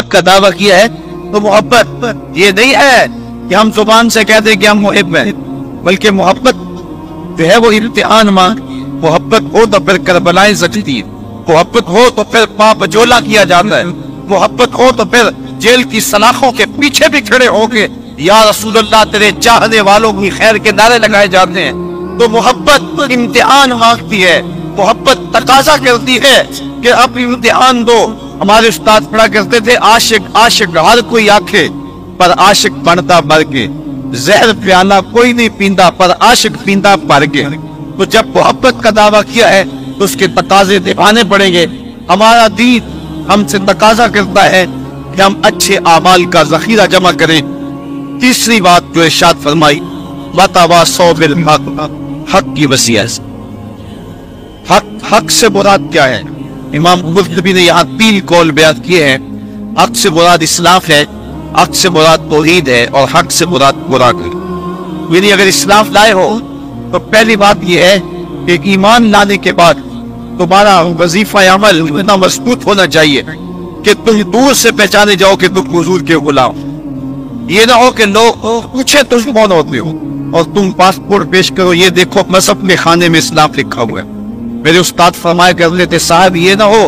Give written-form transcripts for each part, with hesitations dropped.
محبت کا دعویٰ کیا ہے تو محبت یہ نہیں ہے کہ ہم زبان سے کہتے کہ ہم محب ہیں، بلکہ محبت جو ہے وہ امتحان محبت ہو تو پھر کربلائیں سجتی ہے، محبت ہو تو پھر پاپ جولا کیا جاتا ہے، محبت ہو تو پھر جیل کی سلاخوں کے پیچھے بھی کھڑے ہو کے یا رسول اللہ تیرے چاہنے والوں کی خیر کے نعرے لگائے جاتے ہیں۔ تو محبت امتحان مانگتی ہے، محبت تقاضا کرتی ہے کہ اب امتحان دو۔ ہمارے استاد پڑھا کرتے تھے عاشق عاشق ہر کوئی آنکھے پر عاشق بنتا بھر کے، زہر پیالہ کوئی نہیں پیندا پر عاشق پیندا بھر کے۔ تو جب محبت کا دعویٰ کیا ہے تو اس کے تقاضے نبھانے پڑیں گے۔ ہمارا دین ہم سے تقاضا کرتا ہے کہ ہم اچھے اعمال کا ذخیرہ جمع کریں۔ تیسری بات جو ارشاد فرمائی وَتَوَاصَوْا بِالْحَقِّ، حق کی وصیت۔ حق سے مراد کیا ہے؟ امام قرطبی نے یہاں 3 قول بیان کیے ہیں۔ حق سے مراد اسلام ہے، حق سے مراد توحید ہے، اور حق سے مراد قرآن ہے۔ یعنی اگر اسلام لائے ہو تو پہلی بات یہ ہے کہ ایمان لانے کے بعد تمہارا وظیفہ عمل اتنا مضبوط ہونا چاہیے کہ تم دور سے پہچانے جاؤ کہ تم حضور کے غلام۔ یہ نہ ہو کہ لوگ پوچھے تم کون ہوتے ہو اور تم پاسپورٹ پیش کرو یہ دیکھو مذہب کے خانے میں اسلام لکھا ہوا ہے۔ میرے استاد فرمایا کرتے تھے صاحب یہ نہ ہو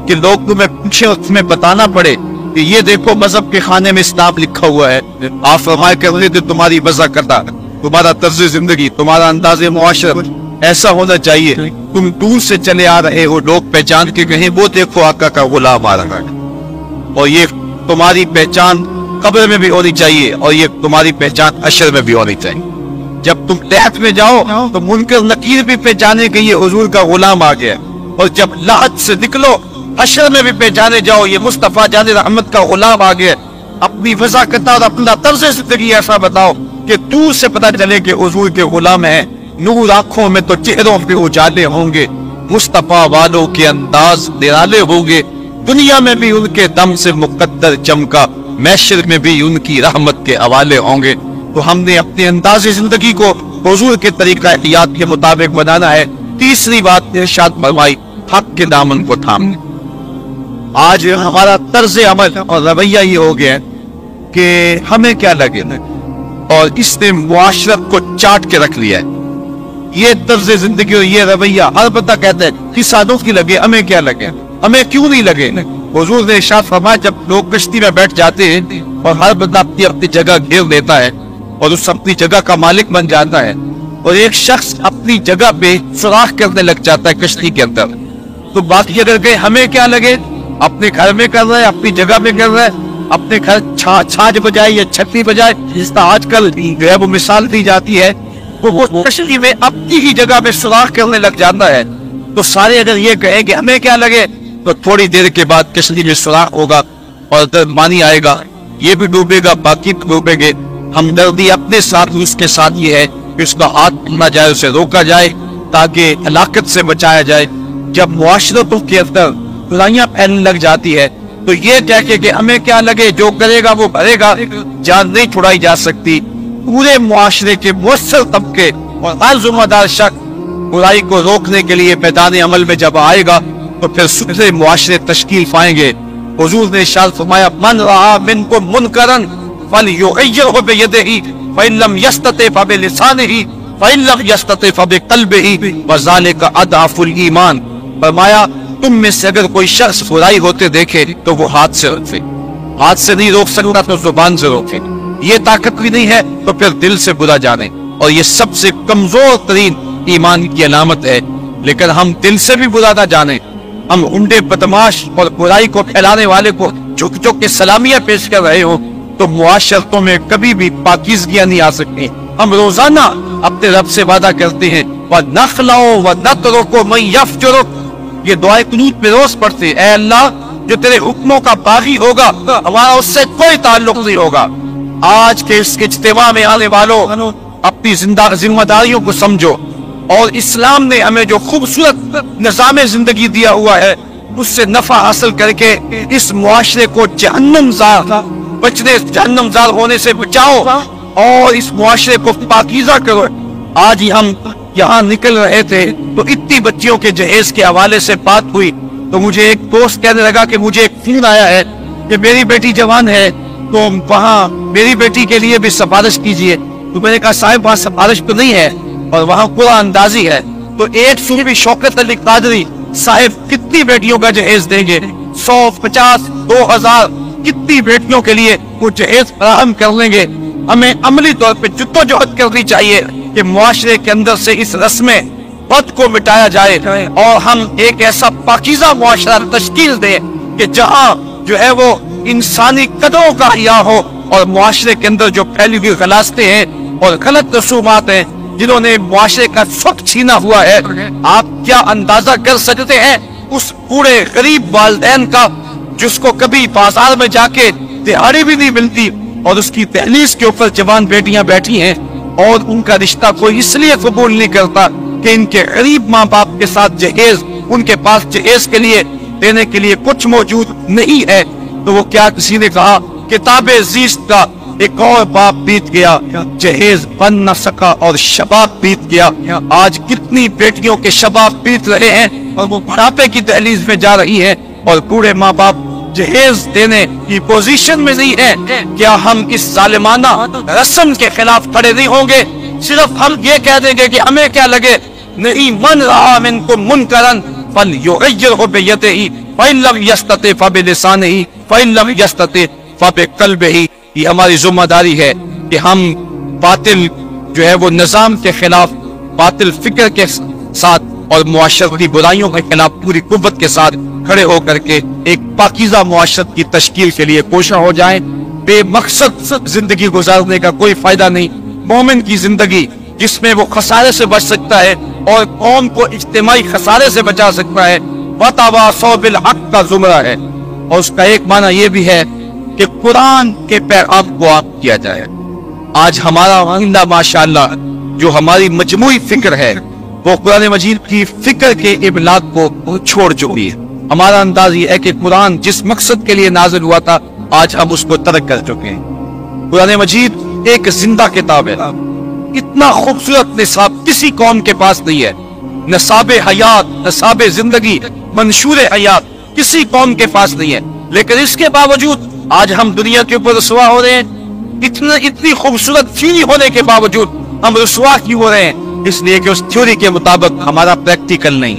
کہ لوگ تمہیں پوچھے اور تمہیں بتانا پڑے کہ یہ دیکھو مذہب کے خانے میں اسلام لکھا ہوا ہے۔ آپ فرمایا کرتے تھے تمہاری وضع کرتا، تمہارا طرز زندگی، تمہارا انداز معاشرت ایسا ہونا چاہیے تم دور سے چلے آ رہے ہو لوگ پہچان کے کہیں وہ دیکھو آقا کا غلام آ رہا ہے۔ اور یہ تمہاری پہچان قبر میں بھی ہونی چاہیے اور یہ تمہاری پہچان حشر میں بھی ہونی چاہیے۔ جب تم تحت میں جاؤ تو منکر نکیر بھی پہچانے کہ یہ حضور کا غلام آ گیا، اور جب لحد سے نکلو حشر میں بھی پہچانے جاؤ یہ مصطفیٰ جان رحمت کا غلام آ گیا۔ اپنی وضع کرتا اور اپنا طرز زندگی ایسا بتاؤ کہ دور سے پتہ چلے کہ حضور کے غلام ہیں۔ نور آنکھوں میں تو چہروں پہ اجالے ہوں گے، مصطفیٰ والوں کے انداز نرالے ہوں گے، دنیا میں بھی ان کے دم سے مقدر چمکا، محشر میں بھی ان کی رحمت کے حوالے ہوں گے۔ تو ہم نے اپنے انداز زندگی کو حضور کے طریقہ احتیاط کے مطابق بنانا ہے۔ تیسری بات ارشاد فرمائی حق کے دامن کو تھامنا۔ آج ہمارا طرز عمل اور رویہ یہ ہو گیا کہ ہمیں کیا لگے، اور اس نے معاشرت کو چاٹ کے رکھ لیا ہے۔ یہ طرز زندگی اور یہ رویہ ہر بندہ کہتا ہے کسانوں کی لگے ہمیں کیا لگے، ہمیں کیوں نہیں لگے۔ حضور نے ارشاد فرمایا جب لوگ کشتی میں بیٹھ جاتے ہیں اور ہر بندہ اپنی اپنی جگہ گھیر لیتا ہے اور اس اپنی جگہ کا مالک بن جاتا ہے، اور ایک شخص اپنی جگہ پہ سوراخ کرنے لگ جاتا ہے کشتی کے اندر، تو باقی اگر کہ ہمیں کیا لگے، اپنے گھر میں کر رہا ہے، اپنی جگہ میں کر رہا ہے، اپنے گھر چھاج بجائے یا چھتی بجائے، جس طرح آج کل جو ہے وہ مثال دی جاتی ہے، وہ کشتی میں اپنی ہی جگہ میں سوراخ کرنے لگ جاتا ہے۔ تو سارے اگر یہ کہیں کہ ہمیں کیا لگے تو تھوڑی دیر کے بعد کشتی میں سوراخ ہوگا اور پانی آئے گا، یہ بھی ڈوبے گا، باقی ڈوبیں گے۔ ہمدردی اپنے ساتھ اس کے ساتھ یہ ہے کہ اس کا ہاتھ پکڑا جائے، اسے روکا جائے تاکہ ہلاکت سے بچایا جائے۔ جب معاشرتوں کے اندر برائیاں پھیلنے لگ جاتی ہے تو یہ کہہ کے کہ ہمیں کیا لگے، جو کرے گا وہ بھرے گا، جان نہیں چھڑائی جا سکتی۔ پورے معاشرے کے مؤثر طبقے اور ہر ذمہ دار شخص برائی کو روکنے کے لیے میدان عمل میں جب آئے گا تو پھر سکھرے معاشرے تشکیل پائیں گے۔ حضور نے ارشاد فرمایا من رعا منکم منکرا فلیغیرہ بیدہ فإن لم یستطع فبلسانہ فإن لم یستطع فبقلبہ وذلک اضعف الایمان۔ فرمایا تم میں سے اگر کوئی شخص برائی ہوتے دیکھے تو وہ ہاتھ سے روکے، ہاتھ سے نہیں روک سکتا تو زبان سے روکے، یہ طاقت بھی نہیں ہے تو پھر دل سے برا جانے، اور یہ سب سے کمزور ترین ایمان کی علامت ہے۔ لیکن ہم دل سے بھی برا نہ جانے، ہم انڈے بدماش اور برائی کو پھیلانے والے کو جھک جھک کے سلامیاں پیش کر رہے ہوں تو معاشرتوں میں کبھی بھی پاکیزگیاں نہیں آ سکتی۔ ہم روزانہ اپنے رب سے وعدہ کرتے ہیں وَنَخْلَعُ وَنَتْرُكُ مَن يَفْجُرُكُ، یہ دعائے قنوت میں روز پڑھتے ہیں، اے اللہ جو تیرے حکموں کا باغی ہوگا ہمارا اس سے کوئی تعلق نہیں ہوگا۔ آج کے اس اجتماع میں آنے والوں اپنی ذمہ داریوں کو سمجھو، اور اسلام نے ہمیں جو خوبصورت نظام زندگی دیا ہوا ہے اس سے نفع حاصل کر کے اس معاشرے کو جہنم زار ہونے سے بچاؤ اور اس معاشرے کو پاکیزہ کرو۔ آج ہی ہم یہاں نکل رہے تھے تو اتنی بچیوں کے جہیز کے حوالے سے بات ہوئی تو مجھے ایک دوست کہنے لگا کہ مجھے ایک فون آیا ہے کہ میری بیٹی جوان ہے تو وہاں میری بیٹی کے لیے بھی سفارش کیجئے. تو میں نے کہا صاحب وہاں سفارش تو نہیں ہے اور وہاں قرآن اندازی ہے. تو ایک صوفی شوکت علی قادری صاحب کتنی بیٹیوں کا جہیز دیں گے؟ 100 50 2000 کتنی بیٹیوں کے لیے وہ جہیز فراہم کر لیں گے. ہمیں عملی طور پہ جدوجہد کرنی چاہیے کہ معاشرے کے اندر سے اس رسم بد کو مٹایا جائے اور ہم ایک ایسا پاکیزہ معاشرہ تشکیل دیں کہ جہاں جو ہے وہ انسانی قدروں کا حیا ہو اور معاشرے کے اندر جو پھیلی ہوئی غلاظتیں ہیں اور غلط رسومات ہیں جنہوں نے معاشرے کا سکھ چھینا ہوا ہے. آپ کیا اندازہ کر سکتے ہیں اس پورے غریب والدین کا جس کو کبھی بازار میں جا کے دہاڑی بھی نہیں ملتی اور اس کی دہلیز کے اوپر جوان بیٹیاں بیٹھی ہیں اور ان کا رشتہ کوئی اس لیے قبول نہیں کرتا کہ ان کے غریب ماں باپ کے ساتھ جہیز ان کے پاس جہیز کے لیے دینے کے لیے کچھ موجود نہیں ہے. تو وہ کیا کسی نے کہا کتاب زیست کا ایک اور باپ بیت گیا, جہیز بن نہ سکا اور شباب بیت گیا. آج کتنی بیٹیوں کے شباب بیت رہے ہیں اور وہ بڑھاپے کی دہلیز میں جا رہی ہیں اور پورے ماں باپ جہیز دینے کی پوزیشن میں نہیں ہے. کیا ہم اس ظالمانہ رسم کے خلاف کھڑے نہیں ہوں گے؟ صرف ہم یہ کہہ دیں گے کہ ہمیں کیا لگے, نہیں من رہا منکم منکرن فلیغیرہ بیدہ فإن لم یستطع فبلسانہ فإن لم یستطع فبقلبہ. یہ ہماری ذمہ داری ہے کہ ہم باطل جو ہے وہ نظام کے خلاف باطل فکر کے ساتھ اور معاشرتی برائیوں کے خلاف پوری قوت کے ساتھ کھڑے ہو کر کے ایک پاکیزہ معاشرت کی تشکیل کے لیے کوشاں ہو جائیں. بے مقصد زندگی گزارنے کا کوئی فائدہ نہیں. مومن کی زندگی جس میں وہ خسارے سے بچ سکتا ہے اور قوم کو اجتماعی خسارے سے بچا سکتا ہے, وَتَوَاصَوْا بِالْحَقِّ کا زمرہ ہے. اور اس کا ایک معنی یہ بھی ہے کہ قرآن کے پیغام کو عام کیا جائے. آج ہمارا معاملہ ماشاءاللہ جو ہماری مجموعی فکر ہے وہ قرآن مجید کی فکر کے ابلاغ کو چھوڑ چکی ہے. ہمارا انداز یہ ہے کہ قرآن جس مقصد کے لیے نازل ہوا تھا آج ہم اس کو ترک کر چکے ہیں. قرآن مجید ایک زندہ کتاب ہے. اتنا خوبصورت نصاب کسی قوم کے پاس نہیں ہے. نصاب حیات, نصاب زندگی, منشور حیات کسی قوم کے پاس نہیں ہے. لیکن اس کے باوجود آج ہم دنیا کے اوپر رسوا ہو رہے ہیں. اتنی خوبصورت تھیوری ہونے کے باوجود ہم رسوا کیوں ہو رہے ہیں؟ اس لیے کہ اس تھیوری کے مطابق ہمارا پریکٹیکل نہیں,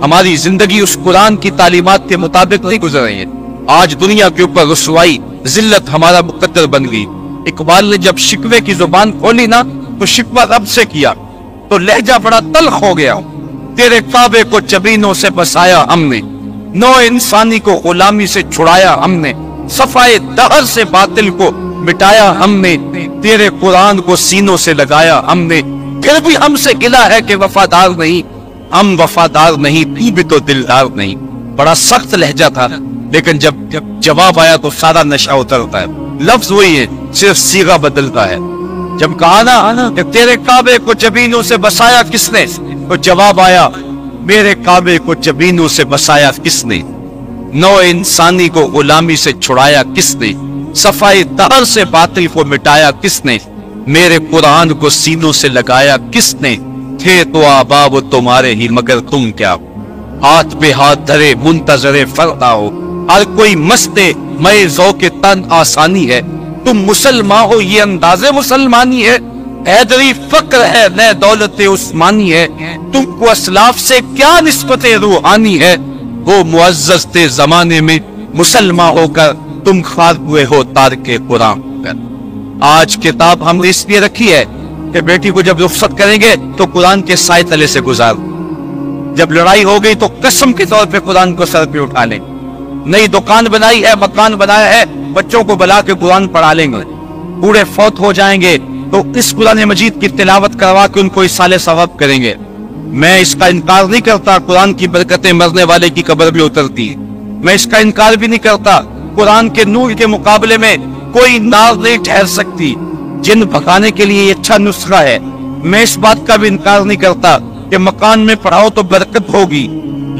ہماری زندگی اس قرآن کی تعلیمات کے مطابق نہیں گزر رہی ہے. آج دنیا کے اوپر رسوائی ذلت ہمارا مقدر بن گئی. اقبال نے جب شکوے کی زبان کھولی نا تو شکوہ رب سے کیا تو لہجہ بڑا تلخ ہو گیا. تیرے کعبے کو جبینوں سے بسایا ہم نے, نو انسانی کو غلامی سے چھڑایا ہم نے, صفائے دہر سے باطل کو مٹایا ہم نے, تیرے قرآن کو سینوں سے لگایا ہم نے, پھر بھی ہم سے گلا ہے کہ وفادار نہیں. ہم وفادار نہیں, تو بھی تو دلدار نہیں. بڑا سخت لہجہ تھا لیکن جب جواب آیا تو سارا نشہ اترتا ہے. لفظ وہی ہے, صرف صیغہ بدلتا ہے. جب کہا نا کہ تیرے کعبے کو جبینوں سے بسایا کس نے, تو جواب آیا میرے کعبے کو جبینوں سے بسایا کس نے, نو انسانی کو غلامی سے چھڑایا کس نے, صفائی دہر سے باطل کو مٹایا کس نے, میرے قرآن کو سینوں سے لگایا کس نے, تھے تو آباب تمہارے ہی مگر تم کیا, ہاتھ پہ ہاتھ دھرے منتظر فردا ہو, ہر کوئی مستے میں ذوق تن آسانی ہے, تم مسلمان ہو یہ انداز مسلمانی ہے, حیدری فقر ہے نئے دولت عثمانی ہے, تم کو اسلاف سے کیا نسبت روحانی ہے, وہ معزز تھے زمانے میں مسلمان ہو کر تم خوار ہوئے ہو تارک قرآن پر. آج کتاب ہم نے اس لیے رکھی ہے کہ بیٹی کو جب رخصت کریں گے تو قرآن کے سائے تلے سے گزار, جب لڑائی ہو گئی تو قسم کے طور پہ قرآن کو سر پہ اٹھا لیں. نئی دکان بنائی ہے, مکان بنایا ہے, بچوں کو بلا کے قرآن پڑھا لیں گے. بوڑھے فوت ہو جائیں گے تو اس قرآن مجید کی تلاوت کروا کے ان کو اصالہ ثواب کریں گے. میں اس کا انکار نہیں کرتا قرآن کی برکتیں مرنے والے کی قبر بھی اترتی ہیں. میں اس کا انکار بھی نہیں کرتا قرآن کے نور کے مقابلے میں کوئی نار نہیں ٹھہر سکتی. جن بھگانے کے لیے یہ اچھا نسخہ ہے. میں اس بات کا بھی انکار نہیں کرتا کہ مکان میں پڑھاؤ تو برکت ہوگی,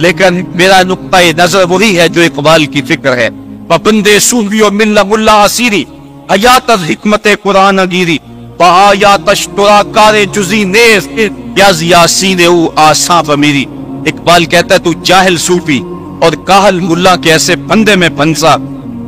لیکن میرا نقطہ نظر وہی ہے جو اقبال کی فکر ہے. پابندے صوفی و ملا ملا اسیری حیات از حکمت قرآن گیری, بآیات اشترا کار جزی نیز یز یاسین او آساں بمیری. اقبال کہتا ہے تو جاہل صوفی اور کاہل ملا کے ایسے پندے میں پھنسا